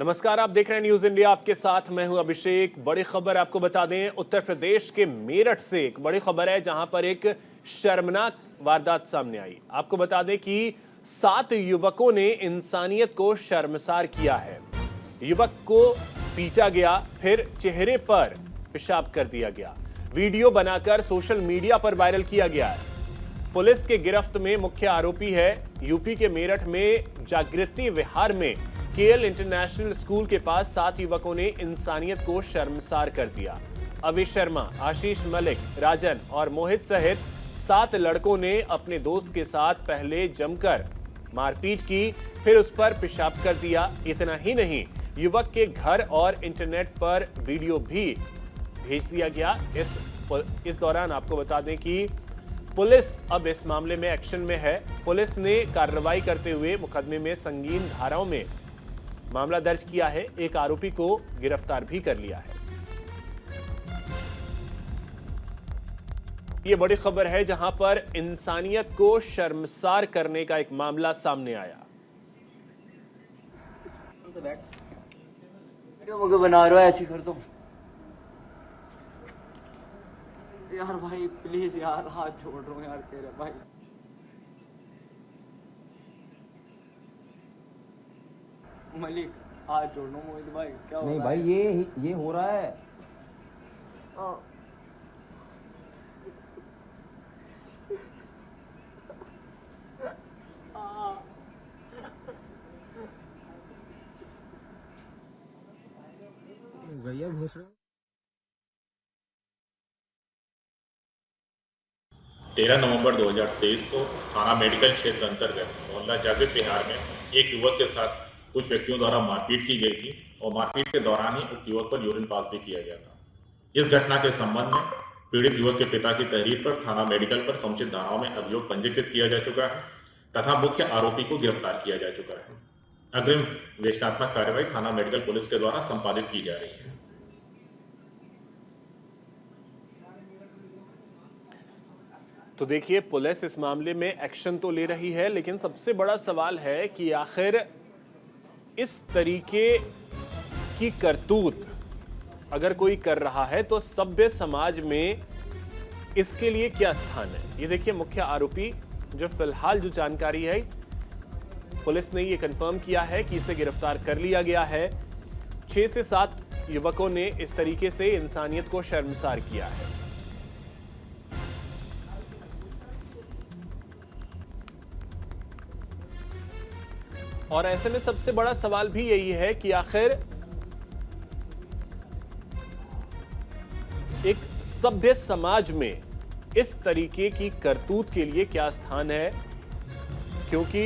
नमस्कार, आप देख रहे हैं न्यूज इंडिया। आपके साथ मैं हूं अभिषेक। बड़ी खबर आपको बता दें, उत्तर प्रदेश के मेरठ से एक बड़ी खबर है जहां पर एक शर्मनाक वारदात सामने आई। आपको बता दें कि 7 युवकों ने इंसानियत को शर्मसार किया है। युवक को पीटा गया, फिर चेहरे पर पेशाब कर दिया गया। वीडियो बनाकर सोशल मीडिया पर वायरल किया गया है। पुलिस के गिरफ्त में मुख्य आरोपी है यूपी के मेरठ में जागृति विहार में केएल इंटरनेशनल स्कूल के पास 7 युवकों ने इंसानियत को शर्मसार कर दिया। अवि शर्मा, आशीष मलिक, राजन और मोहित सहित 7 लड़कों ने अपने दोस्त के साथ पहले जमकर मारपीट की, फिर उस पर पेशाब कर दिया। इतना ही नहीं, युवक के घर और इंटरनेट पर वीडियो भी भेज दिया गया। इस दौरान आपको बता दें कि पुलिस अब इस मामले में एक्शन में है। पुलिस ने कार्रवाई करते हुए मुकदमे में संगीन धाराओं में मामला दर्ज किया है। एक आरोपी को गिरफ्तार भी कर लिया है। यह बड़ी खबर है जहां पर इंसानियत को शर्मसार करने का एक मामला सामने आया। मुझे बना रहा है, ऐसी कर दो यार भाई, प्लीज यार, हाथ जोड़ रहा हूँ यार तेरे भाई। मलिक, हाथ जोड़ रहा हूँ मोहित भाई, क्या हो नहीं रहा भाई, है? ये हो रहा है। भैया घुस रहा 13 नवंबर 2023 को थाना मेडिकल क्षेत्र अंतर्गत मोहल्ला जागृत विहार में एक युवक के साथ कुछ व्यक्तियों द्वारा मारपीट की गई थी और मारपीट के दौरान ही उक्त युवक पर यूरिन पास भी किया गया था। इस घटना के संबंध में पीड़ित युवक के पिता की तहरीर पर थाना मेडिकल पर समुचित धाराओं में अभियोग पंजीकृत किया जा चुका है तथा मुख्य आरोपी को गिरफ्तार किया जा चुका है। अग्रिम विवेचनात्मक कार्रवाई थाना मेडिकल पुलिस के द्वारा संपादित की जा रही है। तो देखिए, पुलिस इस मामले में एक्शन तो ले रही है, लेकिन सबसे बड़ा सवाल है कि आखिर इस तरीके की करतूत अगर कोई कर रहा है तो सभ्य समाज में इसके लिए क्या स्थान है। ये देखिए, मुख्य आरोपी जो फिलहाल जो जानकारी है, पुलिस ने ये कंफर्म किया है कि इसे गिरफ्तार कर लिया गया है। 6 से 7 युवकों ने इस तरीके से इंसानियत को शर्मसार किया है। और ऐसे में सबसे बड़ा सवाल भी यही है कि आखिर एक सभ्य समाज में इस तरीके की करतूत के लिए क्या स्थान है, क्योंकि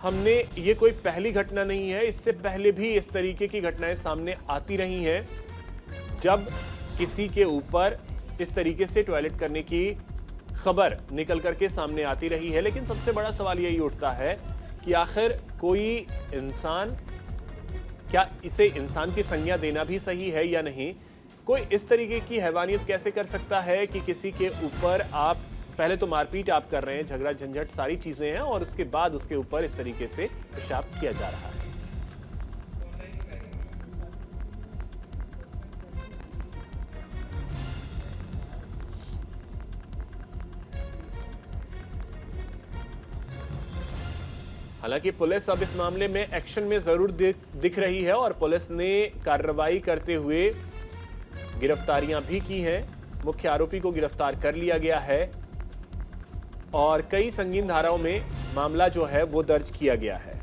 हमने ये कोई पहली घटना नहीं है। इससे पहले भी इस तरीके की घटनाएं सामने आती रही हैं, जब किसी के ऊपर इस तरीके से टॉयलेट करने की खबर निकल करके सामने आती रही है। लेकिन सबसे बड़ा सवाल यही उठता है कि आखिर कोई इंसान, क्या इसे इंसान की संज्ञा देना भी सही है या नहीं? कोई इस तरीके की हैवानियत कैसे कर सकता है कि किसी के ऊपर आप पहले तो मारपीट आप कर रहे हैं, झगड़ा झंझट सारी चीजें हैं, और उसके बाद उसके ऊपर इस तरीके से पेशाब किया जा रहा है। हालांकि पुलिस अब इस मामले में एक्शन में जरूर दिख रही है और पुलिस ने कार्रवाई करते हुए गिरफ्तारियां भी की हैं। मुख्य आरोपी को गिरफ्तार कर लिया गया है और कई संगीन धाराओं में मामला जो है वो दर्ज किया गया है।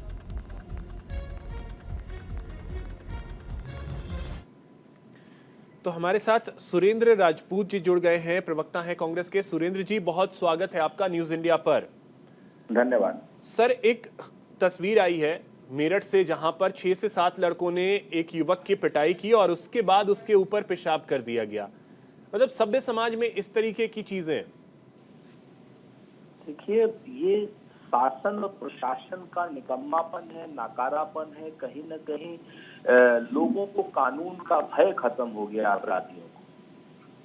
तो हमारे साथ सुरेंद्र राजपूत जी जुड़ गए हैं, प्रवक्ता हैं कांग्रेस के। सुरेंद्र जी, बहुत स्वागत है आपका न्यूज इंडिया पर। धन्यवाद सर, एक तस्वीर आई है मेरठ से जहां पर 6 से 7 लड़कों ने एक युवक की पिटाई की और उसके बाद उसके ऊपर पेशाब कर दिया गया। मतलब सभ्य समाज में इस तरीके की चीजें। देखिए, ये शासन और प्रशासन का निकम्मापन है, नाकारापन है। कहीं न कहीं लोगों को कानून का भय खत्म हो गया। अपराधियों को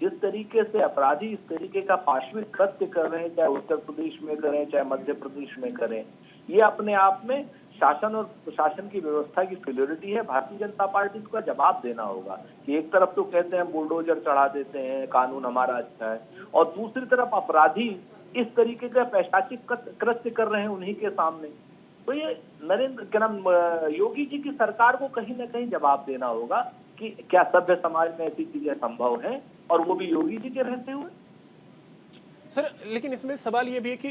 जिस तरीके से अपराधी इस तरीके का पाशविक कृत्य कर रहे हैं, चाहे उत्तर प्रदेश में करें चाहे मध्य प्रदेश में करें, ये अपने आप में शासन और प्रशासन की व्यवस्था की फेलियरिटी है। भारतीय जनता पार्टी को जवाब देना होगा कि एक तरफ तो कहते हैं बुलडोजर चढ़ा देते हैं, कानून हमारा अच्छा है, और दूसरी तरफ अपराधी इस तरीके का पैशाचिक कृत्य कर रहे हैं उन्हीं के सामने। तो ये नरेंद्र क्या नाम योगी जी की सरकार को कहीं ना कहीं जवाब देना होगा कि क्या सभ्य समाज में ऐसी चीजें संभव हैं, और वो भी योगी जी के रहते हुए। सर लेकिन इसमें सवाल ये भी है कि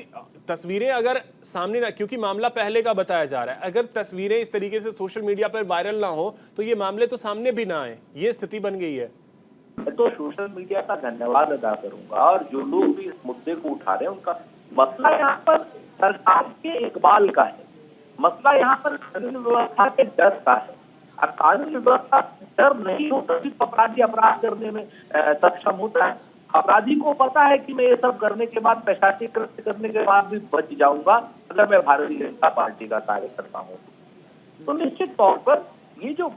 तस्वीरें अगर सामने ना, क्योंकि मामला पहले का बताया जा रहा है, अगर तस्वीरें इस तरीके से सोशल मीडिया पर वायरल ना हो तो ये मामले तो सामने भी ना आए, ये स्थिति बन गई है। मैं तो सोशल मीडिया का धन्यवाद अदा करूंगा, और जो लोग भी इस मुद्दे को उठा रहे हैं उनका मसला यहाँ पर सरकार के इकबाल का है, मसला यहाँ पर कानून व्यवस्था के डर का है। और कानून व्यवस्था डर नहीं हो तभी अपराधी अपराध करने में सक्षम होता है। अपराधी को पता है कि मैं ये सब करने के बाद, पैशाचिक कृत्य करने के बाद भी बच जाऊंगा अगर मैं भारतीय जनता पार्टी का कार्य करता हूँ। तो निश्चित तौर पर ये जो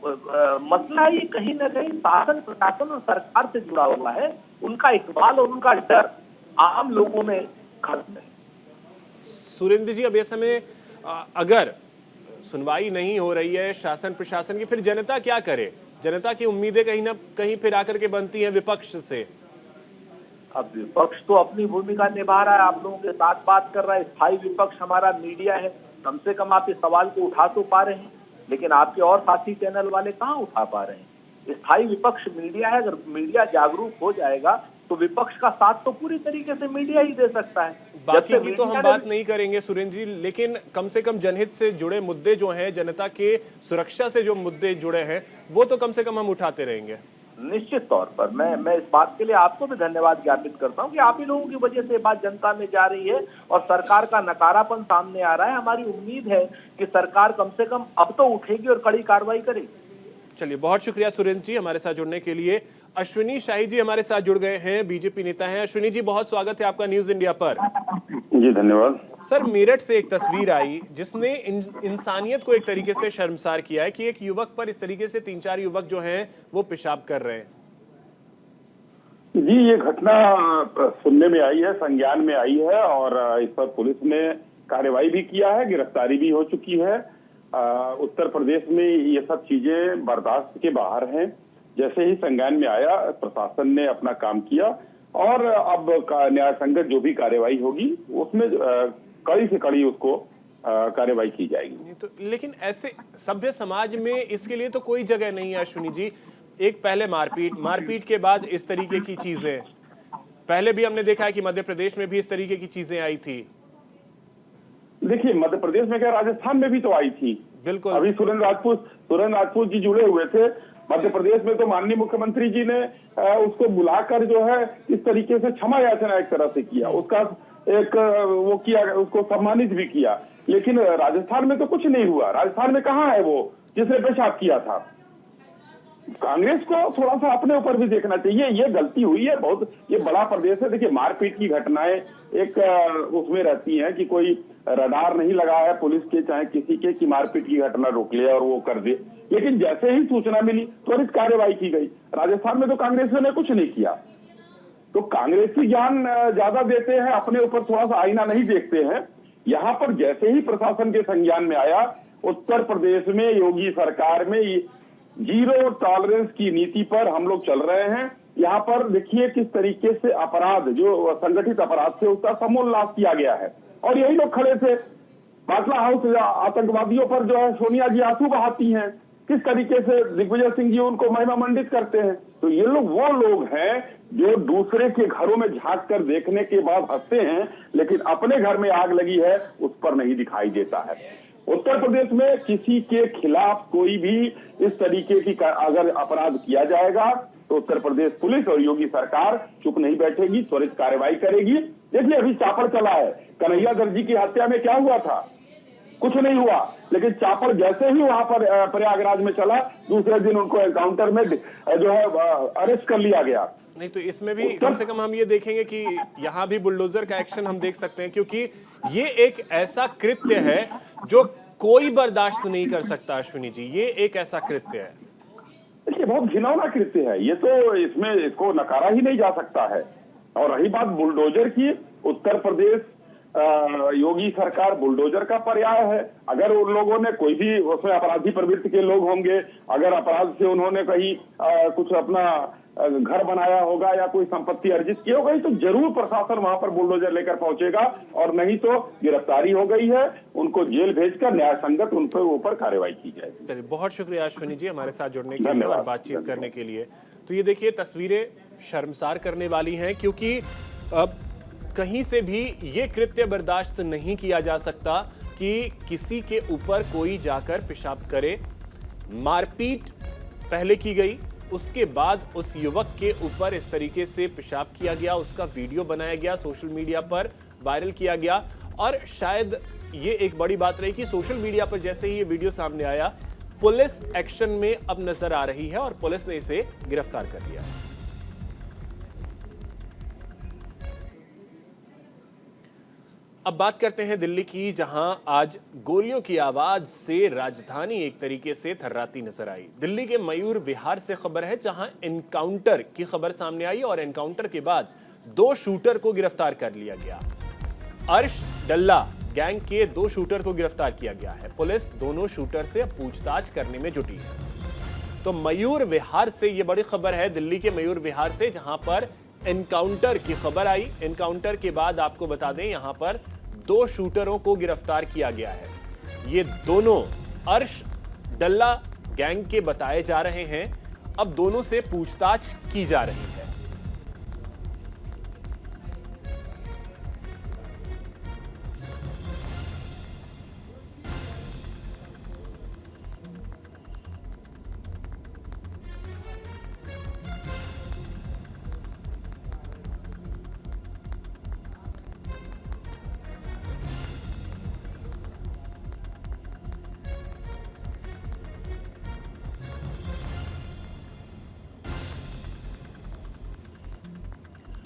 मसला है ये कहीं ना कहीं शासन प्रशासन और सरकार से जुड़ा हुआ है। उनका इकबाल और उनका डर आम लोगों में खत्म है। सुरेंद्र जी, अब ऐसे में अगर सुनवाई नहीं हो रही है शासन प्रशासन की, फिर जनता क्या करे? जनता की उम्मीदें कहीं ना कहीं फिर आकर के बनती हैं विपक्ष से। अब विपक्ष तो अपनी भूमिका निभा रहा है, आप लोगों के साथ बात कर रहा है। स्थायी विपक्ष हमारा मीडिया है, कम से कम आप इस सवाल को उठा तो पा रहे हैं, लेकिन आपके और साथी चैनल वाले कहाँ उठा पा रहे हैं। स्थायी विपक्ष मीडिया है, अगर मीडिया जागरूक हो जाएगा तो विपक्ष का साथ तो पूरी तरीके से मीडिया ही दे सकता है। बाकी की तो हम बात नहीं करेंगे सुरेंद्र जी, लेकिन कम से कम जनहित से जुड़े मुद्दे जो हैं, जनता के सुरक्षा से जो मुद्दे जुड़े हैं, वो तो कम से कम हम उठाते रहेंगे। निश्चित तौर पर मैं इस बात के लिए आपको भी धन्यवाद ज्ञापित करता हूं कि आप ही लोगों की वजह से बात जनता में जा रही है और सरकार का नकारापन सामने आ रहा है। हमारी उम्मीद है कि सरकार कम से कम अब तो उठेगी और कड़ी कार्रवाई करेगी। चलिए, बहुत शुक्रिया सुरेंद्र जी हमारे साथ जुड़ने के लिए। अश्विनी शाही जी हमारे साथ जुड़ गए हैं, बीजेपी नेता हैं। अश्विनी जी, बहुत स्वागत है आपका न्यूज इंडिया पर। जी धन्यवाद। सर, मेरठ से एक तस्वीर आई जिसने इंसानियत को एक तरीके से शर्मसार किया है कि एक युवक पर इस तरीके से 3-4 युवक जो हैं वो पेशाब कर रहे हैं। जी, ये घटना सुनने में आई है, संज्ञान में आई है, और इस पर पुलिस ने कार्रवाई भी किया है, गिरफ्तारी भी हो चुकी है। उत्तर प्रदेश में ये सब चीजें बर्दाश्त के बाहर हैं। जैसे ही संज्ञान में आया, प्रशासन ने अपना काम किया, और अब न्याय संगत जो भी कार्रवाई होगी उसमें कड़ी से कड़ी उसको कार्रवाई की जाएगी। तो लेकिन ऐसे सभ्य समाज में इसके लिए तो कोई जगह नहीं है अश्विनी जी। एक पहले मारपीट के बाद इस तरीके की चीजें, पहले भी हमने देखा है कि मध्य प्रदेश में भी इस तरीके की चीजें आई थी। देखिए, मध्य प्रदेश में क्या, राजस्थान में भी तो आई थी। बिल्कुल, अभी सुरेंद्र राजपूत जी जुड़े हुए थे। मध्य प्रदेश में तो माननीय मुख्यमंत्री जी ने उसको बुलाकर जो है इस तरीके से क्षमा याचना एक तरह से किया, उसका एक वो किया, उसको सम्मानित भी किया। लेकिन राजस्थान में तो कुछ नहीं हुआ। राजस्थान में कहाँ है वो जिसने पेशाब किया था? कांग्रेस को थोड़ा सा अपने ऊपर भी देखना चाहिए। ये गलती हुई है बहुत, ये बड़ा प्रदेश है। देखिए, मारपीट की घटनाएं एक उसमें रहती हैं कि कोई रडार नहीं लगा है पुलिस के चाहे किसी के कि मारपीट की घटना रोक ले और वो कर दे, लेकिन जैसे ही सूचना मिली त्वरित कार्रवाई की गई। राजस्थान में तो कांग्रेस ने कुछ नहीं किया। तो कांग्रेसी ज्ञान ज्यादा देते हैं, अपने ऊपर थोड़ा सा आईना नहीं देखते हैं। यहाँ पर जैसे ही प्रशासन के संज्ञान में आया, उत्तर प्रदेश में योगी सरकार में जीरो टॉलरेंस की नीति पर हम लोग चल रहे हैं। यहाँ पर देखिए किस तरीके से अपराध, जो संगठित अपराध थे, उसका समूल नाश किया गया है। और यही लोग खड़े थे बाटला हाउस आतंकवादियों पर जो है सोनिया जी आंसू बहाती हैं, किस तरीके से दिग्विजय सिंह जी उनको महिमा मंडित करते हैं। तो ये लोग वो लोग हैं जो दूसरे के घरों में झांक कर देखने के बाद हंसते हैं, लेकिन अपने घर में आग लगी है उस पर नहीं दिखाई देता है। उत्तर प्रदेश में किसी के खिलाफ कोई भी इस तरीके की अगर अपराध किया जाएगा तो उत्तर प्रदेश पुलिस और योगी सरकार चुप नहीं बैठेगी, त्वरित कार्रवाई करेगी। देखिए, अभी चापड़ चला है। कन्हैया दर्जी की हत्या में क्या हुआ था? कुछ नहीं हुआ, लेकिन चापड़ जैसे ही वहां पर प्रयागराज में चला, दूसरे दिन उनको एनकाउंटर में जो है अरेस्ट कर लिया गया। नहीं तो इसमें भी कम से कम हम ये देखेंगे कि यहाँ भी बुलडोजर का एक्शन हम देख सकते हैं, क्योंकि ये एक ऐसा कृत्य है जो कोई बर्दाश्त नहीं कर सकता। अश्विनी जी, ये एक ऐसा कृत्य है, देखिए बहुत घिनौना कृत्य है ये, तो इसमें इसको नकारा ही नहीं जा सकता है। और रही बात बुलडोजर की, उत्तर प्रदेश योगी सरकार बुलडोजर का पर्याय है। अगर उन लोगों ने कोई भी उसमें अपराधी प्रवृत्ति के लोग होंगे, अगर अपराध से उन्होंने कहीं कुछ अपना घर बनाया होगा या कोई संपत्ति अर्जित की हो गई, तो जरूर प्रशासन वहां पर बुलडोजर लेकर पहुंचेगा, और नहीं तो गिरफ्तारी हो गई है, उनको जेल भेजकर न्याय संगत उन पर ऊपर कार्रवाई की जाएगी। चलिए, बहुत शुक्रिया अश्विनी जी हमारे साथ जुड़ने के लिए और बातचीत करने के लिए। तो ये देखिए, तस्वीरें शर्मसार करने वाली हैं, क्योंकि अब कहीं से भी ये कृत्य बर्दाश्त नहीं किया जा सकता कि किसी के ऊपर कोई जाकर पेशाब करे। मारपीट पहले की गई, उसके बाद उस युवक के ऊपर इस तरीके से पेशाब किया गया, उसका वीडियो बनाया गया, सोशल मीडिया पर वायरल किया गया। और शायद ये एक बड़ी बात रही कि सोशल मीडिया पर जैसे ही ये वीडियो सामने आया, पुलिस एक्शन में अब नजर आ रही है और पुलिस ने इसे गिरफ्तार कर लिया। अब बात करते हैं दिल्ली की, जहां आज गोलियों की आवाज से राजधानी एक तरीके से थर्राती नजर आई। दिल्ली के मयूर विहार से खबर है, जहां एनकाउंटर की खबर सामने आई और एनकाउंटर के बाद 2 शूटर को गिरफ्तार कर लिया गया। अर्श डल्ला गैंग के 2 शूटर को गिरफ्तार किया गया है। पुलिस दोनों शूटर से पूछताछ करने में जुटी है। तो मयूर विहार से यह बड़ी खबर है, दिल्ली के मयूर विहार से, जहां पर एनकाउंटर की खबर आई। एनकाउंटर के बाद आपको बता दें, यहां पर 2 शूटरों को गिरफ्तार किया गया है। ये दोनों अर्श डल्ला गैंग के बताए जा रहे हैं। अब दोनों से पूछताछ की जा रही है।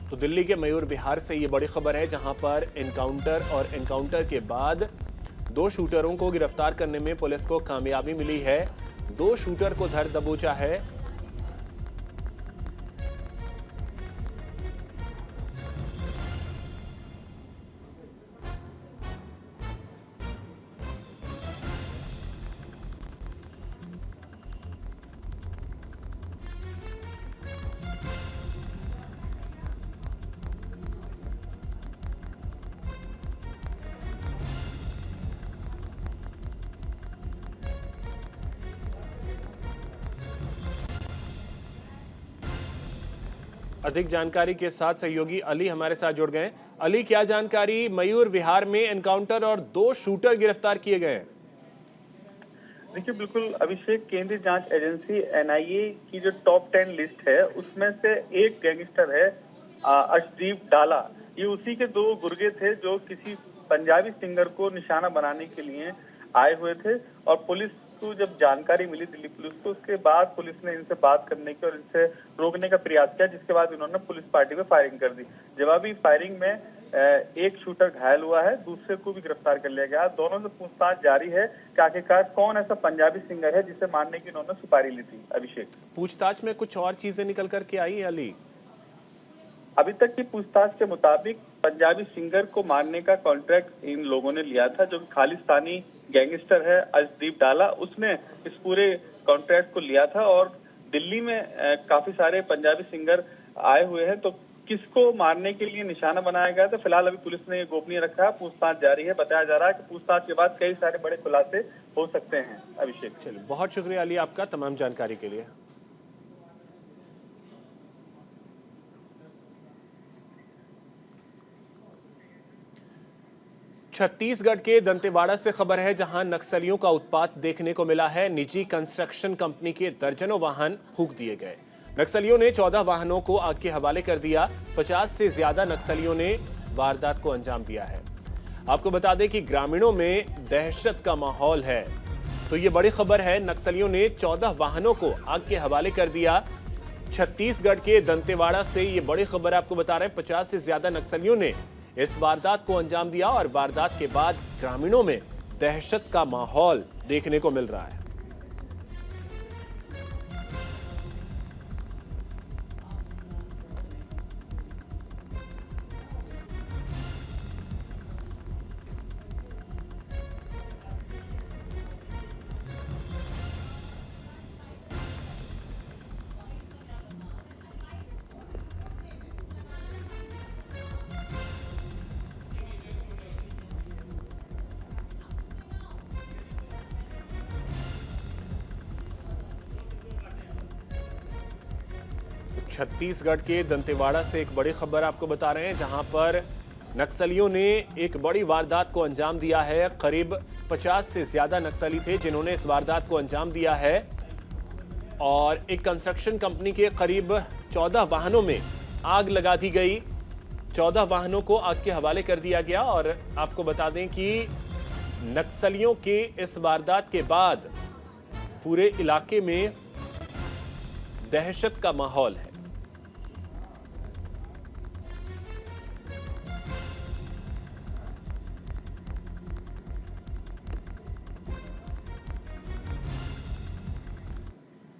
तो दिल्ली के मयूर विहार से ये बड़ी खबर है, जहां पर एनकाउंटर और एनकाउंटर के बाद 2 शूटरों को गिरफ्तार करने में पुलिस को कामयाबी मिली है। 2 शूटर को धर दबोचा है। अधिक जानकारी के साथ सहयोगी अली हमारे साथ जुड़ गए। अली, क्या जानकारी? मयूर विहार में एनकाउंटर और 2 शूटर गिरफ्तार किए गए। देखिए, बिल्कुल अभिषेक, केंद्रीय जांच एजेंसी एनआईए की जो टॉप 10 लिस्ट है, उसमें से एक गैंगस्टर है अर्शदीप डाला। ये उसी के 2 गुर्गे थे जो किसी पंजाबी सिंगर को निशाना बनाने के लिए आए हुए थे। और पुलिस को जब जानकारी मिली, दिल्ली पुलिस को, उसके बाद पुलिस ने इनसे बात करने की और इनसे रोकने का प्रयास किया, जिसके बाद इन्होंने पुलिस पार्टी पे फायरिंग कर दी। जवाबी फायरिंग में एक शूटर घायल हुआ है, दूसरे को भी गिरफ्तार कर लिया गया। दोनों से पूछताछ जारी है कि आखिरकार कौन ऐसा पंजाबी सिंगर है जिसे मारने की इन्होंने सुपारी ली थी। अभिषेक, पूछताछ में कुछ और चीजें निकल करके आई है अली? अभी तक की पूछताछ के मुताबिक पंजाबी सिंगर को मारने का कॉन्ट्रैक्ट इन लोगों ने लिया था, जो खालिस्तानी गैंगस्टर है अर्शदीप डाला, उसने इस पूरे कॉन्ट्रैक्ट को लिया था। और दिल्ली में काफी सारे पंजाबी सिंगर आए हुए हैं, तो किसको मारने के लिए निशाना बनाया गया था, फिलहाल अभी पुलिस ने ये गोपनीय रखा है। पूछताछ जारी है। बताया जा रहा है कि पूछताछ के बाद कई सारे बड़े खुलासे हो सकते हैं। अभिषेक, चलिए, बहुत शुक्रिया अली आपका तमाम जानकारी के लिए। छत्तीसगढ़ के दंतेवाड़ा से खबर है, जहां नक्सलियों का उत्पात देखने को मिला है। निजी कंस्ट्रक्शन कंपनी के दर्जनों वाहन फूंक दिए गए। नक्सलियों ने 14 वाहनों को आग के हवाले कर दिया। 50 से ज्यादा नक्सलियों ने वारदात को अंजाम दिया है। आपको बता दें कि ग्रामीणों में दहशत का माहौल है। तो ये बड़ी खबर है, नक्सलियों ने 14 वाहनों को आग के हवाले कर दिया। छत्तीसगढ़ के दंतेवाड़ा से ये बड़ी खबर आपको बता रहे हैं, 50 से ज्यादा नक्सलियों ने इस वारदात को अंजाम दिया और वारदात के बाद ग्रामीणों में दहशत का माहौल देखने को मिल रहा है। छत्तीसगढ़ के दंतेवाड़ा से एक बड़ी खबर आपको बता रहे हैं, जहां पर नक्सलियों ने एक बड़ी वारदात को अंजाम दिया है। करीब 50 से ज्यादा नक्सली थे जिन्होंने इस वारदात को अंजाम दिया है और एक कंस्ट्रक्शन कंपनी के करीब 14 वाहनों में आग लगा दी गई। 14 वाहनों को आग के हवाले कर दिया गया और आपको बता दें कि नक्सलियों के इस वारदात के बाद पूरे इलाके में दहशत का माहौल है।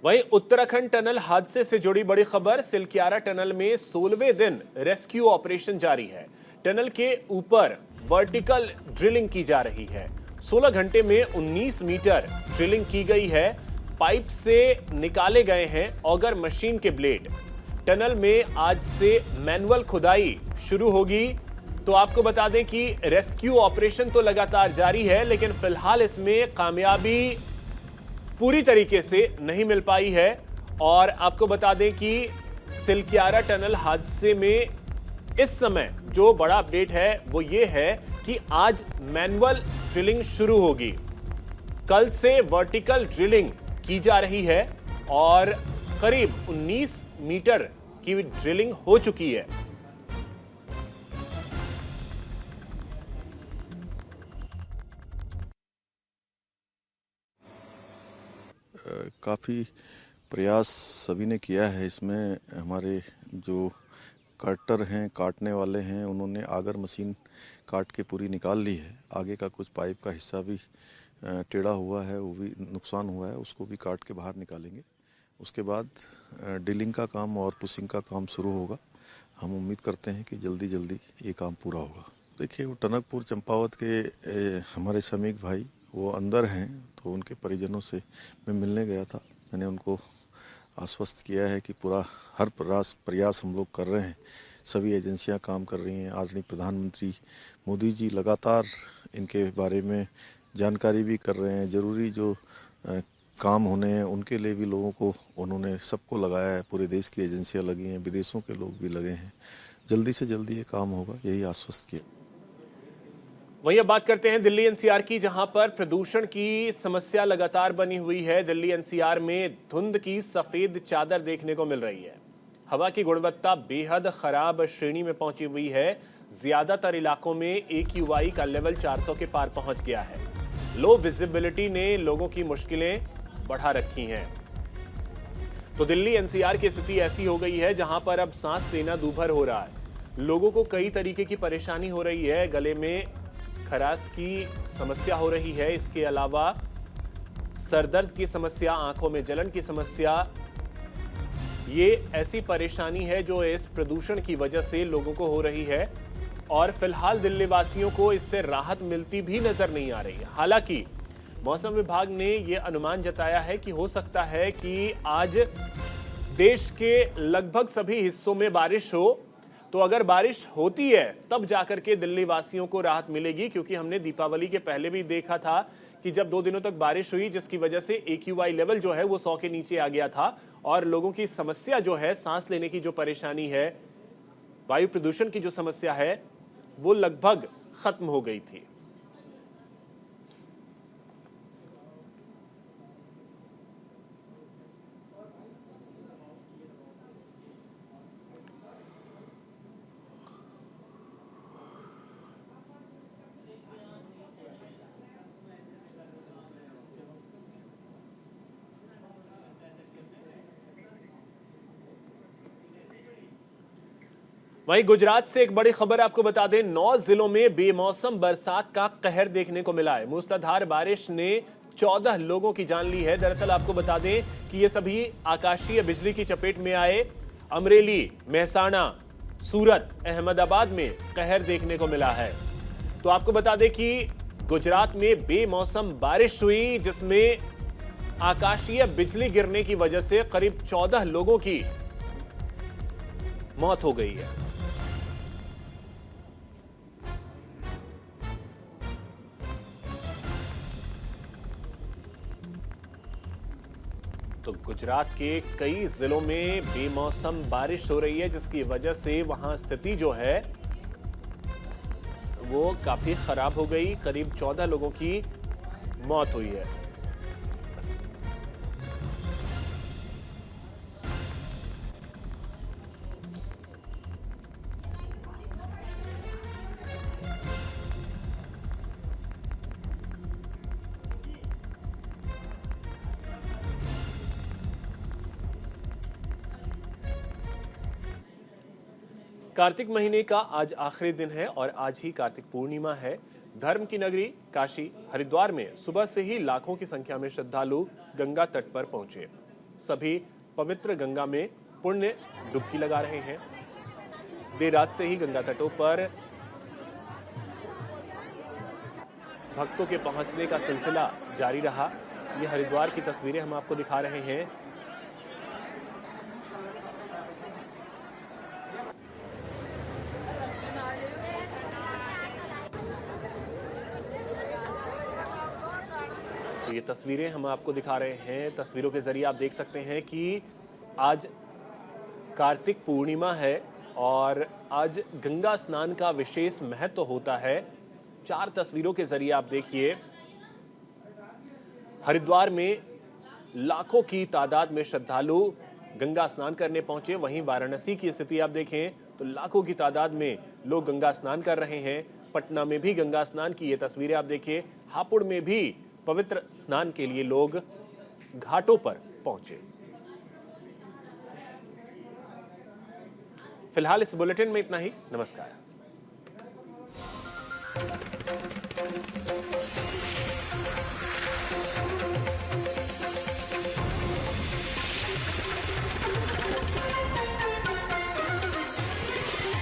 वहीं उत्तराखंड टनल हादसे से जुड़ी बड़ी खबर। सिलक्यारा टनल में 16वें दिन रेस्क्यू ऑपरेशन जारी है। टनल के ऊपर वर्टिकल ड्रिलिंग की जा रही है। 16 घंटे में 19 मीटर ड्रिलिंग की गई है। पाइप से निकाले गए हैं ऑगर मशीन के ब्लेड। टनल में आज से मैनुअल खुदाई शुरू होगी। तो आपको बता दें कि रेस्क्यू ऑपरेशन तो लगातार जारी है, लेकिन फिलहाल इसमें कामयाबी पूरी तरीके से नहीं मिल पाई है। और आपको बता दें कि सिलक्यारा टनल हादसे में इस समय जो बड़ा अपडेट है वो ये है कि आज मैनुअल ड्रिलिंग शुरू होगी। कल से वर्टिकल ड्रिलिंग की जा रही है और करीब 19 मीटर की ड्रिलिंग हो चुकी है। काफ़ी प्रयास सभी ने किया है। इसमें हमारे जो कटर हैं, काटने वाले हैं, उन्होंने आगर मशीन काट के पूरी निकाल ली है। आगे का कुछ पाइप का हिस्सा भी टेढ़ा हुआ है, वो भी नुकसान हुआ है, उसको भी काट के बाहर निकालेंगे। उसके बाद ड्रिलिंग का काम और पुशिंग का काम शुरू होगा। हम उम्मीद करते हैं कि जल्दी जल्दी ये काम पूरा होगा। देखिए, वो टनकपुर चंपावत के हमारे श्रमिक भाई वो अंदर हैं, तो उनके परिजनों से मैं मिलने गया था। मैंने उनको आश्वस्त किया है कि पूरा हर प्रयास हम लोग कर रहे हैं। सभी एजेंसियां काम कर रही हैं। आदरणीय प्रधानमंत्री मोदी जी लगातार इनके बारे में जानकारी भी कर रहे हैं। ज़रूरी जो काम होने हैं उनके लिए भी लोगों को उन्होंने सबको लगाया है। पूरे देश की एजेंसियां लगी हैं, विदेशों के लोग भी लगे हैं। जल्दी से जल्दी ये काम होगा, यही आश्वस्त किया। वहीं अब बात करते हैं दिल्ली एनसीआर की, जहां पर प्रदूषण की समस्या लगातार बनी हुई है। दिल्ली एनसीआर में धुंध की सफेद चादर देखने को मिल रही है। हवा की गुणवत्ता बेहद खराब श्रेणी में पहुंची हुई है। ज्यादातर इलाकों में AQI का लेवल 400 के पार पहुंच गया है। लो विजिबिलिटी ने लोगों की मुश्किलें बढ़ा रखी हैं। तो दिल्ली एनसीआर की स्थिति ऐसी हो गई है जहां पर अब सांस लेना दूभर हो रहा है। लोगों को कई तरीके की परेशानी हो रही है। गले में खराश की समस्या हो रही है। इसके अलावा सरदर्द की समस्या, आंखों में जलन की समस्या, ये ऐसी परेशानी है जो इस प्रदूषण की वजह से लोगों को हो रही है। और फिलहाल दिल्ली वासियों को इससे राहत मिलती भी नजर नहीं आ रही है। हालांकि मौसम विभाग ने यह अनुमान जताया है कि हो सकता है कि आज देश के लगभग सभी हिस्सों में बारिश हो। तो अगर बारिश होती है तब जाकर के दिल्ली वासियों को राहत मिलेगी, क्योंकि हमने दीपावली के पहले भी देखा था कि जब 2 दिनों तक बारिश हुई, जिसकी वजह से AQI लेवल जो है वो 100 के नीचे आ गया था और लोगों की समस्या जो है, सांस लेने की जो परेशानी है, वायु प्रदूषण की जो समस्या है, वो लगभग खत्म हो गई थी। वहीं गुजरात से एक बड़ी खबर आपको बता दें। 9 जिलों में बेमौसम बरसात का कहर देखने को मिला है। मूसलाधार बारिश ने 14 लोगों की जान ली है। दरअसल आपको बता दें कि ये सभी आकाशीय बिजली की चपेट में आए। अमरेली, मेहसाणा, सूरत, अहमदाबाद में कहर देखने को मिला है। तो आपको बता दें कि गुजरात में बेमौसम बारिश हुई, जिसमें आकाशीय बिजली गिरने की वजह से करीब 14 लोगों की मौत हो गई है। तो गुजरात के कई जिलों में बेमौसम बारिश हो रही है, जिसकी वजह से वहां स्थिति जो है वो काफी खराब हो गई। करीब 14 लोगों की मौत हुई है। कार्तिक महीने का आज आखिरी दिन है और आज ही कार्तिक पूर्णिमा है। धर्म की नगरी काशी हरिद्वार में सुबह से ही लाखों की संख्या में श्रद्धालु गंगा तट पर पहुंचे। सभी पवित्र गंगा में पुण्य डुबकी लगा रहे हैं। देर रात से ही गंगा तटों पर भक्तों के पहुंचने का सिलसिला जारी रहा। ये हरिद्वार की तस्वीरें हम आपको दिखा रहे हैं। तो ये तस्वीरें हम आपको दिखा रहे हैं। तस्वीरों के जरिए आप देख सकते हैं कि आज कार्तिक पूर्णिमा है और आज गंगा स्नान का विशेष महत्व होता है। 4 तस्वीरों के जरिए आप देखिए, हरिद्वार में लाखों की तादाद में श्रद्धालु गंगा स्नान करने पहुंचे। वहीं वाराणसी की स्थिति आप देखें तो लाखों की तादाद में लोग गंगा स्नान कर रहे हैं। पटना में भी गंगा स्नान की ये तस्वीरें आप देखिए। हापुड़ में भी पवित्र स्नान के लिए लोग घाटों पर पहुंचे। फिलहाल इस बुलेटिन में इतना ही। नमस्कार।